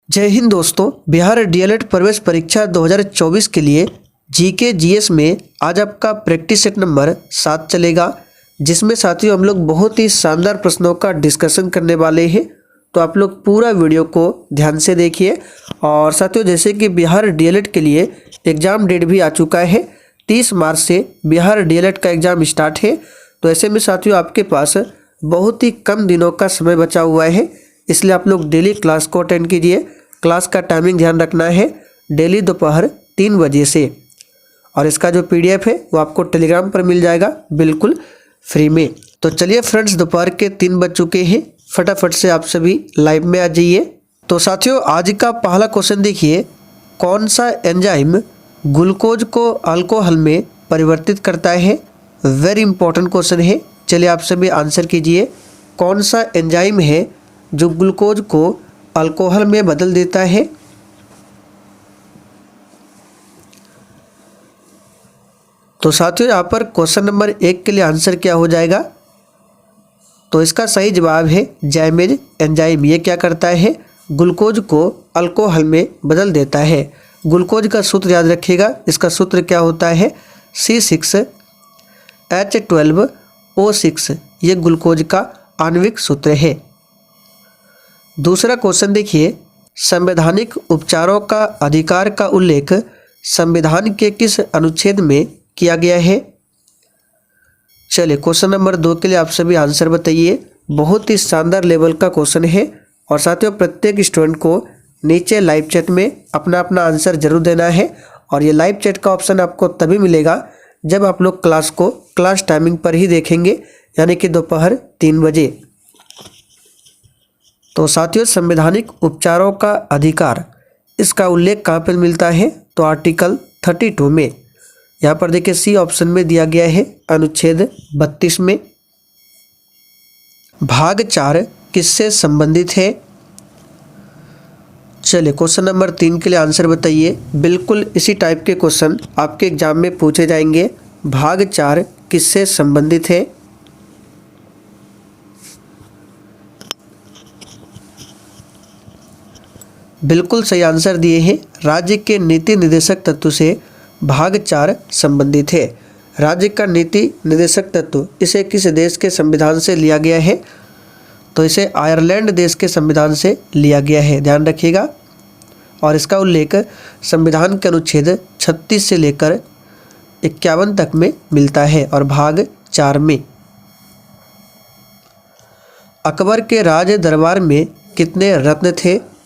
जय हिंद दोस्तों। बिहार डीएलएड प्रवेश परीक्षा 2024 के लिए जीके जीएस में आज आपका प्रैक्टिस सेट नंबर 7 चलेगा, जिसमें साथियों हम लोग बहुत ही शानदार प्रश्नों का डिस्कशन करने वाले हैं। तो आप लोग पूरा वीडियो को ध्यान से देखिए। और साथियों, जैसे कि बिहार डीएलएड के लिए एग्ज़ाम डेट भी आ चुका है, 30 मार्च से बिहार डीएलएड का एग्ज़ाम स्टार्ट है। तो ऐसे में साथियों आपके पास बहुत ही कम दिनों का समय बचा हुआ है, इसलिए आप लोग डेली क्लास को अटेंड कीजिए। क्लास का टाइमिंग ध्यान रखना है, डेली दोपहर 3 बजे से। और इसका जो पीडीएफ है वो आपको टेलीग्राम पर मिल जाएगा बिल्कुल फ्री में। तो चलिए फ्रेंड्स, दोपहर के 3 बज चुके हैं, फटाफट से आप सभी लाइव में आ जाइए। तो साथियों, आज का पहला क्वेश्चन देखिए, कौन सा एंजाइम ग्लूकोज को अल्कोहल में परिवर्तित करता है। वेरी इंपॉर्टेंट क्वेश्चन है, चलिए आप सभी आंसर कीजिए। कौन सा एंजाइम है जो ग्लूकोज को अल्कोहल में बदल देता है। तो साथियों, यहाँ पर क्वेश्चन नंबर 1 के लिए आंसर क्या हो जाएगा, तो इसका सही जवाब है जाइमेज एंजाइम। ये क्या करता है, ग्लूकोज को अल्कोहल में बदल देता है। ग्लूकोज का सूत्र याद रखिएगा, इसका सूत्र क्या होता है, C6H12O6। ये ग्लूकोज का आणविक सूत्र है। दूसरा क्वेश्चन देखिए, संवैधानिक उपचारों का अधिकार का उल्लेख संविधान के किस अनुच्छेद में किया गया है। चलिए क्वेश्चन नंबर 2 के लिए आप सभी आंसर बताइए। बहुत ही शानदार लेवल का क्वेश्चन है। और साथियों, प्रत्येक स्टूडेंट को नीचे लाइव चैट में अपना अपना आंसर जरूर देना है। और ये लाइव चैट का ऑप्शन आपको तभी मिलेगा जब आप लोग क्लास को क्लास टाइमिंग पर ही देखेंगे, यानी कि दोपहर 3 बजे। तो साथियों, संवैधानिक उपचारों का अधिकार, इसका उल्लेख कहाँ पर मिलता है, तो आर्टिकल 32 में। यहाँ पर देखिए सी ऑप्शन में दिया गया है, अनुच्छेद 32 में। भाग 4 किससे संबंधित है। चलिए क्वेश्चन नंबर 3 के लिए आंसर बताइए। बिल्कुल इसी टाइप के क्वेश्चन आपके एग्जाम में पूछे जाएंगे। भाग 4 किससे संबंधित है। बिल्कुल सही आंसर दिए हैं, राज्य के नीति निर्देशक तत्व से भाग 4 संबंधित है। राज्य का नीति निर्देशक तत्व, इसे किस देश के संविधान से लिया गया है, तो इसे आयरलैंड देश के संविधान से लिया गया है, ध्यान रखिएगा। और इसका उल्लेख संविधान के अनुच्छेद 36 से लेकर 51 तक में मिलता है, और भाग 4 में। अकबर के राज दरबार में कितने रत्न थे।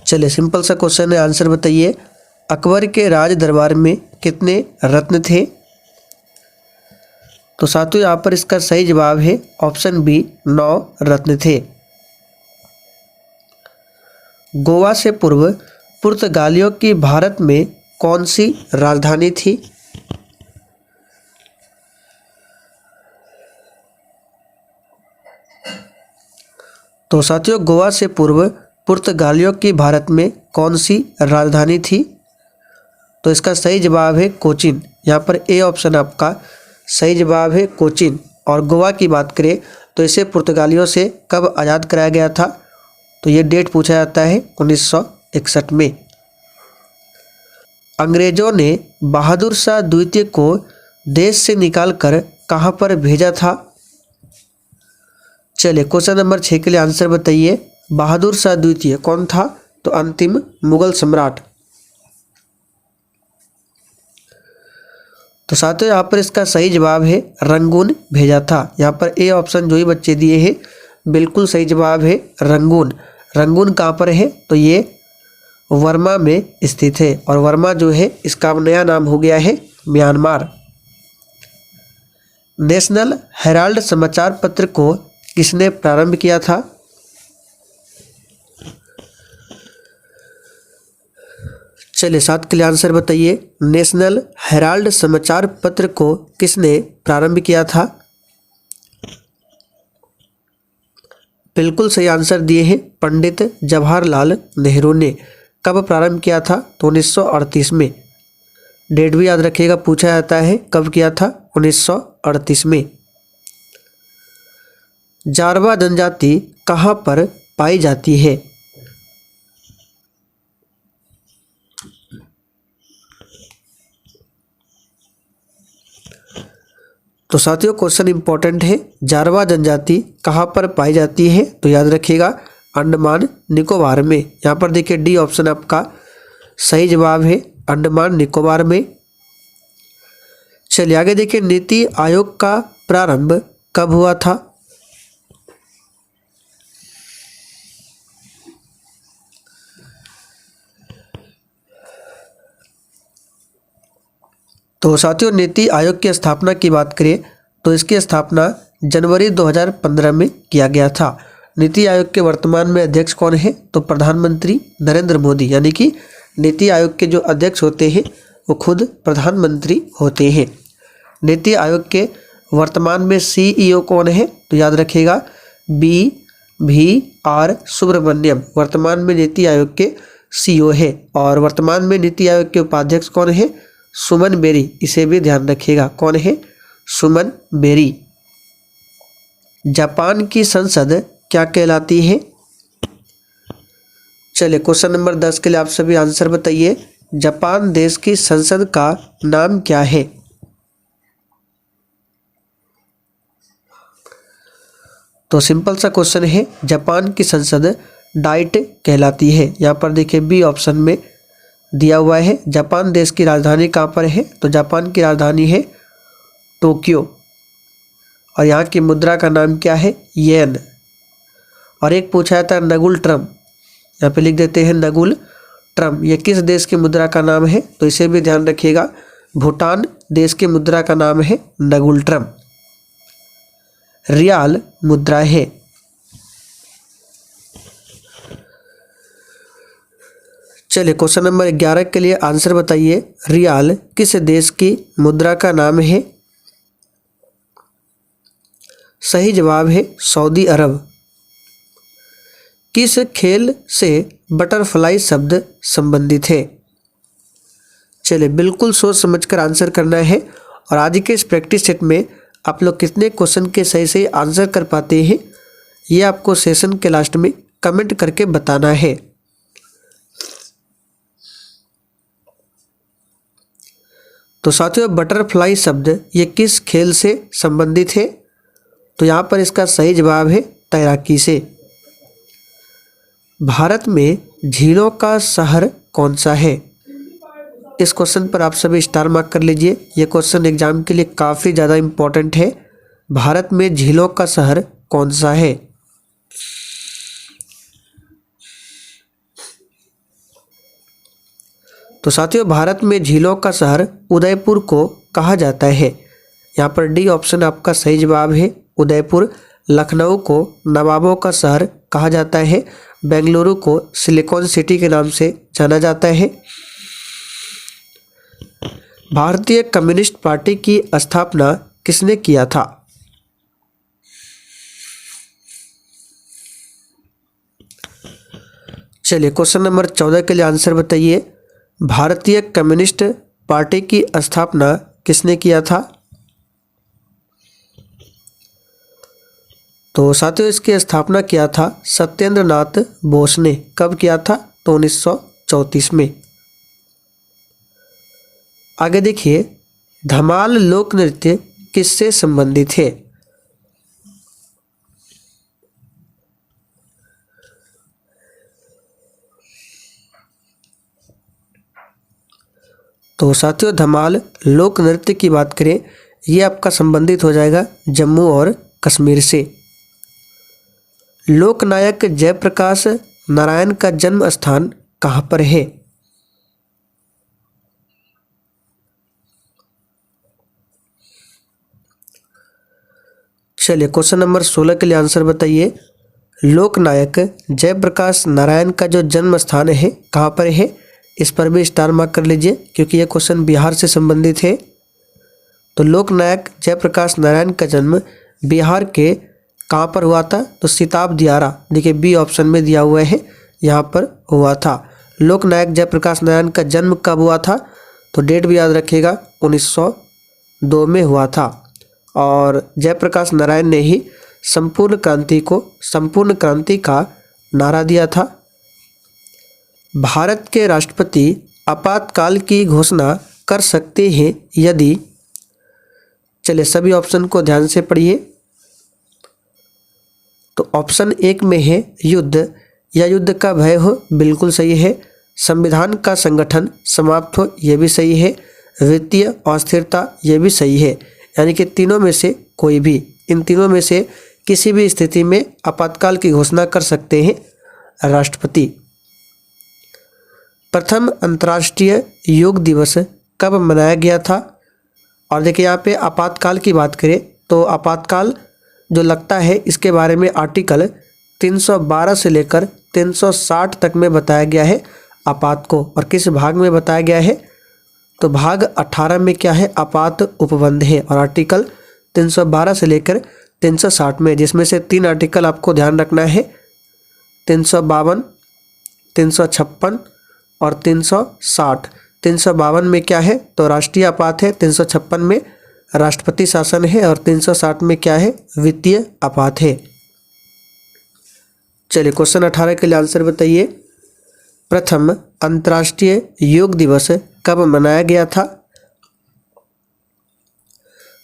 चलिए सिंपल सा क्वेश्चन है, आंसर बताइए। अकबर के राज दरबार में कितने रत्न थे। तो साथियों, यहाँ पर इसका सही जवाब है ऑप्शन बी, 9 रत्न थे। गोवा से पूर्व पुर्तगालियों की भारत में कौन सी राजधानी थी। तो साथियों, गोवा से पूर्व पुर्तगालियों की भारत में कौन सी राजधानी थी, तो इसका सही जवाब है कोचीन। यहाँ पर ए ऑप्शन आपका सही जवाब है कोचीन। और गोवा की बात करें तो इसे पुर्तगालियों से कब आज़ाद कराया गया था, तो ये डेट पूछा जाता है 1961 में। अंग्रेजों ने बहादुर शाह द्वितीय को देश से निकालकर कहाँ पर भेजा था। चलिए क्वेश्चन नंबर 6 के लिए आंसर बताइए। बहादुर शाह द्वितीय कौन था, तो अंतिम मुगल सम्राट। तो साथियों, यहाँ पर इसका सही जवाब है रंगून भेजा था। यहाँ पर ए ऑप्शन जो ही बच्चे दिए हैं बिल्कुल सही जवाब है रंगून। रंगून कहाँ पर है, तो ये वर्मा में स्थित है। और वर्मा जो है इसका नया नाम हो गया है म्यांमार। नेशनल हेराल्ड समाचार पत्र को किसने प्रारंभ किया था। चलिए 7 के लिए आंसर बताइए। नेशनल हेराल्ड समाचार पत्र को किसने प्रारंभ किया था। बिल्कुल सही आंसर दिए हैं पंडित जवाहरलाल नेहरू ने। कब प्रारंभ किया था, तो 1938 में। डेट भी याद रखिएगा, पूछा जाता है कब किया था, 1938 में। जारवा जनजाति कहाँ पर पाई जाती है? तो साथियों क्वेश्चन इंपॉर्टेंट है, जारवा जनजाति कहाँ पर पाई जाती है? तो याद रखिएगा अंडमान निकोबार में। यहाँ पर देखिए डी ऑप्शन आपका सही जवाब है, अंडमान निकोबार में। चलिए आगे देखिए, नीति आयोग का प्रारंभ कब हुआ था? तो साथियों नीति आयोग की स्थापना की बात करें तो इसकी स्थापना जनवरी 2015 में किया गया था। नीति आयोग के वर्तमान में अध्यक्ष कौन है? तो प्रधानमंत्री नरेंद्र मोदी, यानी कि नीति आयोग के जो अध्यक्ष होते हैं वो खुद प्रधानमंत्री होते हैं। नीति आयोग के वर्तमान में सीईओ कौन है? तो याद रखिएगा BVR सुब्रमण्यम वर्तमान में नीति आयोग के सीईओ है। और वर्तमान में नीति आयोग के उपाध्यक्ष कौन है? सुमन बेरी, इसे भी ध्यान रखिएगा, कौन है? सुमन बेरी। जापान की संसद क्या कहलाती है? चलिए क्वेश्चन नंबर 10 के लिए आप सभी आंसर बताइए। जापान देश की संसद का नाम क्या है? तो सिंपल सा क्वेश्चन है, जापान की संसद डाइट कहलाती है। यहाँ पर देखिए बी ऑप्शन में दिया हुआ है। जापान देश की राजधानी कहाँ पर है? तो जापान की राजधानी है टोक्यो। और यहाँ की मुद्रा का नाम क्या है? येन। और एक पूछा था नगुल ट्रम, यहाँ पे लिख देते हैं नगुल ट्रम, ये किस देश की मुद्रा का नाम है? तो इसे भी ध्यान रखिएगा, भूटान देश की मुद्रा का नाम है नगुल ट्रम। रियाल मुद्रा है। चलिए क्वेश्चन नंबर 11 के लिए आंसर बताइए। रियाल किस देश की मुद्रा का नाम है? सही जवाब है सऊदी अरब। किस खेल से बटरफ्लाई शब्द संबंधित है? चलिए बिल्कुल सोच समझकर आंसर करना है। और आज के इस प्रैक्टिस सेट में आप लोग कितने क्वेश्चन के सही सही आंसर कर पाते हैं ये आपको सेशन के लास्ट में कमेंट करके बताना है। तो साथियों बटरफ्लाई शब्द ये किस खेल से संबंधित है? तो यहाँ पर इसका सही जवाब है तैराकी से। भारत में झीलों का शहर कौन सा है? इस क्वेश्चन पर आप सभी स्टार मार्क कर लीजिए, ये क्वेश्चन एग्जाम के लिए काफ़ी ज़्यादा इम्पोर्टेंट है। भारत में झीलों का शहर कौन सा है? तो साथियों भारत में झीलों का शहर उदयपुर को कहा जाता है। यहाँ पर डी ऑप्शन आपका सही जवाब है उदयपुर। लखनऊ को नवाबों का शहर कहा जाता है। बेंगलुरु को सिलिकॉन सिटी के नाम से जाना जाता है। भारतीय कम्युनिस्ट पार्टी की स्थापना किसने किया था? चलिए क्वेश्चन नंबर 14 के लिए आंसर बताइए। भारतीय कम्युनिस्ट पार्टी की स्थापना किसने किया था? तो साथियों इसकी स्थापना किया था सत्येंद्र नाथ बोस ने। कब किया था? तो 1934 में। आगे देखिए, धमाल लोक नृत्य किससे संबंधित है? तो साथियों धमाल लोक नृत्य की बात करें ये आपका संबंधित हो जाएगा जम्मू और कश्मीर से। लोकनायक जयप्रकाश नारायण का जन्म स्थान कहाँ पर है? चलिए क्वेश्चन नंबर 16 के लिए आंसर बताइए। लोकनायक जयप्रकाश नारायण का जो जन्म स्थान है कहाँ पर है? इस पर भी स्टार मार्क कर लीजिए क्योंकि यह क्वेश्चन बिहार से संबंधित है। तो लोकनायक जयप्रकाश नारायण का जन्म बिहार के कहाँ पर हुआ था? तो सिताब दियारा, देखिए बी ऑप्शन में दिया हुआ है, यहाँ पर हुआ था। लोकनायक जयप्रकाश नारायण का जन्म कब हुआ था? तो डेट भी याद रखिएगा 1902 में हुआ था। और जयप्रकाश नारायण ने ही संपूर्ण क्रांति का नारा दिया था? भारत के राष्ट्रपति आपातकाल की घोषणा कर सकते हैं यदि, चलिए सभी ऑप्शन को ध्यान से पढ़िए। तो ऑप्शन 1 में है युद्ध या युद्ध का भय हो, बिल्कुल सही है। संविधान का संगठन समाप्त हो, यह भी सही है। वित्तीय अस्थिरता, यह भी सही है। यानी कि तीनों में से कोई भी, इन तीनों में से किसी भी स्थिति में आपातकाल की घोषणा कर सकते हैं राष्ट्रपति। प्रथम अंतर्राष्ट्रीय योग दिवस कब मनाया गया था? और देखिए यहाँ पे आपातकाल की बात करें तो आपातकाल जो लगता है इसके बारे में आर्टिकल 312 से लेकर 360 तक में बताया गया है आपात को। और किस भाग में बताया गया है? तो भाग 18 में क्या है? आपात उपबंध है। और आर्टिकल 312 से लेकर 360 में, जिसमें से 3 आर्टिकल आपको ध्यान रखना है, 352, 356 और 360। 352 में क्या है? तो राष्ट्रीय आपात है। 356 में राष्ट्रपति शासन है। और 360 में क्या है? वित्तीय आपात है। चलिए क्वेश्चन 18 के लिए आंसर बताइए। प्रथम अंतर्राष्ट्रीय योग दिवस कब मनाया गया था?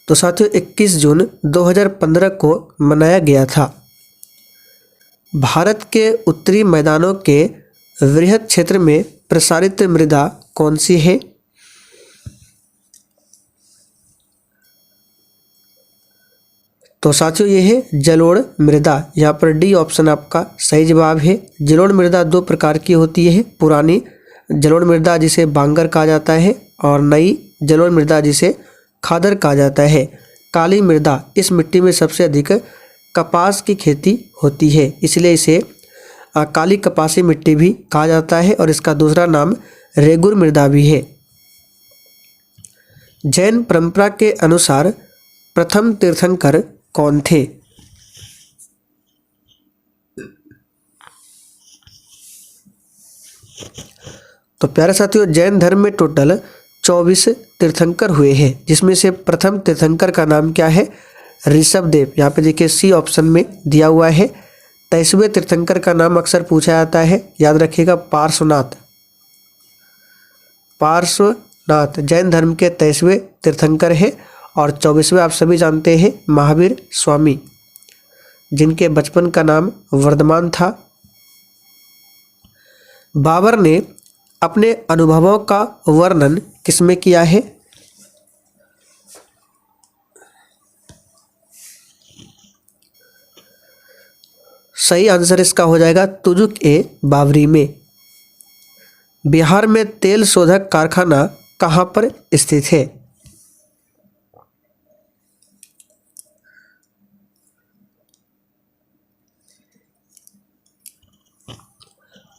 तो साथियों 21 जून 2015 को मनाया गया था। भारत के उत्तरी मैदानों के वृहद क्षेत्र में प्रसारित मृदा कौन सी है? तो साथियों ये है जलोढ़ मृदा। यहाँ पर डी ऑप्शन आपका सही जवाब है। जलोढ़ मृदा 2 प्रकार की होती है, पुरानी जलोढ़ मृदा जिसे बांगर कहा जाता है और नई जलोढ़ मृदा जिसे खादर कहा जाता है। काली मृदा, इस मिट्टी में सबसे अधिक कपास की खेती होती है, इसलिए इसे काली कपासी मिट्टी भी कहा जाता है और इसका दूसरा नाम रेगुर मृदा भी है। जैन परंपरा के अनुसार प्रथम तीर्थंकर कौन थे? तो प्यारे साथियों जैन धर्म में टोटल 24 तीर्थंकर हुए हैं, जिसमें से प्रथम तीर्थंकर का नाम क्या है? ऋषभदेव। यहाँ पे देखिए सी ऑप्शन में दिया हुआ है। 23वें तीर्थंकर का नाम अक्सर पूछा जाता है, याद रखिएगा पार्श्वनाथ। पार्श्वनाथ जैन धर्म के 23वें तीर्थंकर है। और 24वें आप सभी जानते हैं महावीर स्वामी, जिनके बचपन का नाम वर्धमान था। बाबर ने अपने अनुभवों का वर्णन किसमें किया है? सही आंसर इसका हो जाएगा तुजुक ए बाबरी में। बिहार में तेल शोधक कारखाना कहाँ पर स्थित है?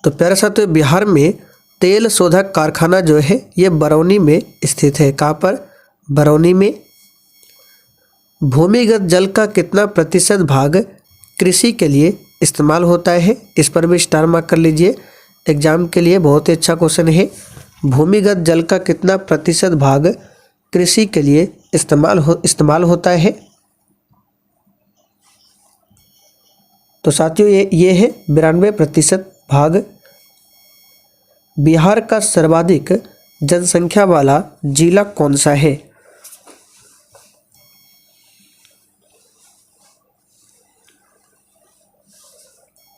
तो प्यारे साथियों बिहार में तेल शोधक कारखाना जो है ये बरौनी में स्थित है। कहाँ पर? बरौनी में। भूमिगत जल का कितना प्रतिशत भाग कृषि के लिए इस्तेमाल होता है? इस पर भी स्टार मार्क कर लीजिए, एग्जाम के लिए बहुत ही अच्छा क्वेश्चन है। भूमिगत जल का कितना प्रतिशत भाग कृषि के लिए इस्तेमाल होता है? तो साथियों ये है 92% भाग। बिहार का सर्वाधिक जनसंख्या वाला जिला कौन सा है?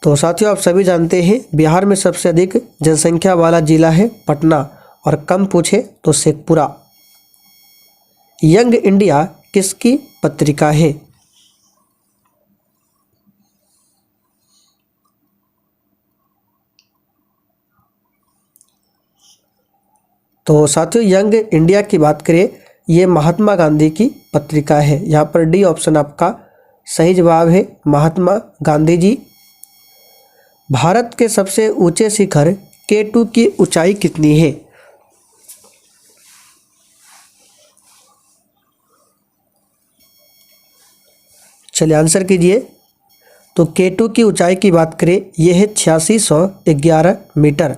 तो साथियों आप सभी जानते हैं बिहार में सबसे अधिक जनसंख्या वाला जिला है पटना, और कम पूछे तो शेखपुरा। यंग इंडिया किसकी पत्रिका है? तो साथियों यंग इंडिया की बात करें, ये महात्मा गांधी की पत्रिका है। यहाँ पर डी ऑप्शन आपका सही जवाब है, महात्मा गांधी जी। भारत के सबसे ऊंचे शिखर K2 की ऊंचाई कितनी है? चलिए आंसर कीजिए। तो K2 की ऊंचाई की बात करें, यह है 8611 मीटर।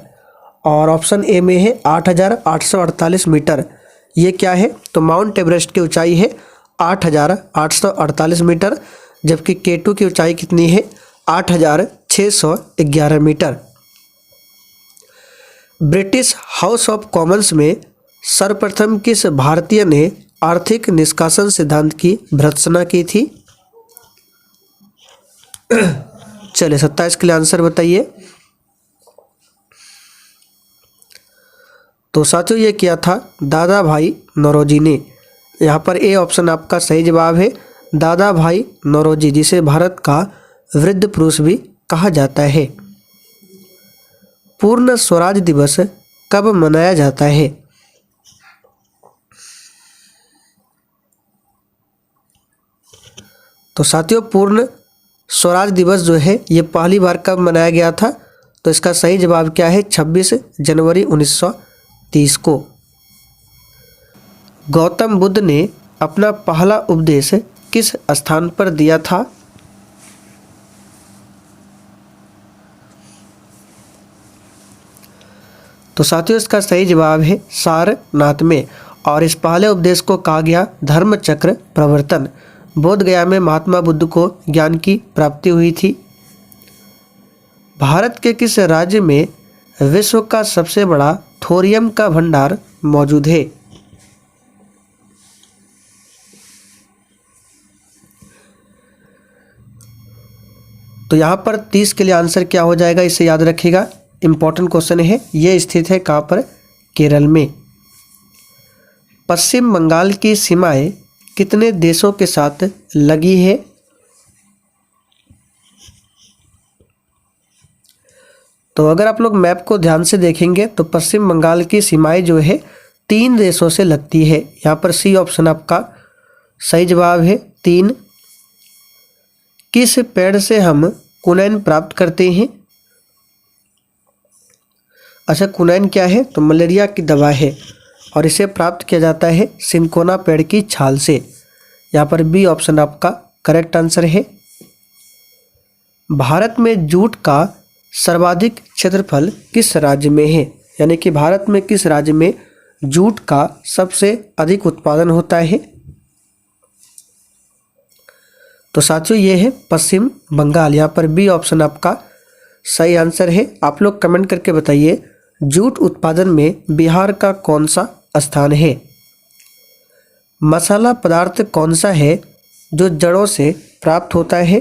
और ऑप्शन ए में है 8848 मीटर। ये क्या है? तो माउंट एवरेस्ट की ऊंचाई है 8848 मीटर, जबकि K2 की ऊंचाई कितनी है 8,611 मीटर। ब्रिटिश हाउस ऑफ कॉमन्स में सर्वप्रथम किस भारतीय ने आर्थिक निष्कासन सिद्धांत की भर्त्सना की थी? चलिए 27 के लिए आंसर बताइए। तो साथियों ये किया था दादा भाई नौरोजी ने। यहाँ पर ए ऑप्शन आपका सही जवाब है, दादा भाई नौरोजी, जिसे भारत का वृद्ध पुरुष भी कहा जाता है। पूर्ण स्वराज दिवस कब मनाया जाता है? तो साथियों पूर्ण स्वराज दिवस जो है ये पहली बार कब मनाया गया था? तो इसका सही जवाब क्या है 26 जनवरी 1930 को। गौतम बुद्ध ने अपना पहला उपदेश किस स्थान पर दिया था? तो साथियों इसका सही जवाब है सारनाथ में, और इस पहले उपदेश को कहा गया धर्म चक्र प्रवर्तन। बोध गया में महात्मा बुद्ध को ज्ञान की प्राप्ति हुई थी। भारत के किस राज्य में विश्व का सबसे बड़ा थोरियम का भंडार मौजूद है? तो यहाँ पर 30 के लिए आंसर क्या हो जाएगा, इसे याद रखिएगा, इंपॉर्टेंट क्वेश्चन है। ये स्थित है कहाँ पर? केरल में। पश्चिम बंगाल की सीमाएं कितने देशों के साथ लगी है? तो अगर आप लोग मैप को ध्यान से देखेंगे तो पश्चिम बंगाल की सीमाएं जो है 3 देशों से लगती है। यहाँ पर सी ऑप्शन आपका सही जवाब है 3। किस पेड़ से हम क्विनोन प्राप्त करते हैं? अच्छा, क्विनोन क्या है? तो मलेरिया की दवा है और इसे प्राप्त किया जाता है सिनकोना पेड़ की छाल से। यहाँ पर बी ऑप्शन आपका करेक्ट आंसर है। भारत में जूट का सर्वाधिक क्षेत्रफल किस राज्य में है? यानी कि भारत में किस राज्य में जूट का सबसे अधिक उत्पादन होता है? तो साथियों ये है पश्चिम बंगाल। यहाँ पर बी ऑप्शन आपका सही आंसर है। आप लोग कमेंट करके बताइए जूट उत्पादन में बिहार का कौन सा स्थान है? मसाला पदार्थ कौन सा है जो जड़ों से प्राप्त होता है?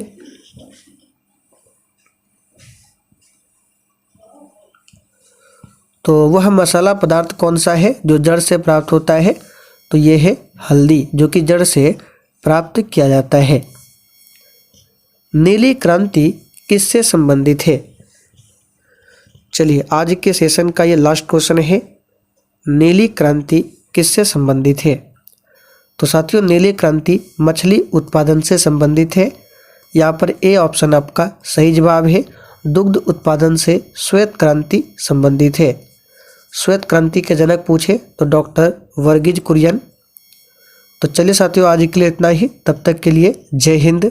तो वह मसाला पदार्थ कौन सा है जो जड़ से प्राप्त होता है? तो ये है हल्दी, जो कि जड़ से प्राप्त किया जाता है। नीली क्रांति किससे संबंधित है? चलिए आज के सेशन का ये लास्ट क्वेश्चन है, नीली क्रांति किससे संबंधित है? तो साथियों नीली क्रांति मछली उत्पादन से संबंधित है। यहाँ पर ए ऑप्शन आपका सही जवाब है। दुग्ध उत्पादन से श्वेत क्रांति संबंधित है। श्वेत क्रांति के जनक पूछे तो डॉक्टर वर्गीज कुरियन। तो चलिए साथियों आज के लिए इतना ही, तब तक के लिए जय हिंद।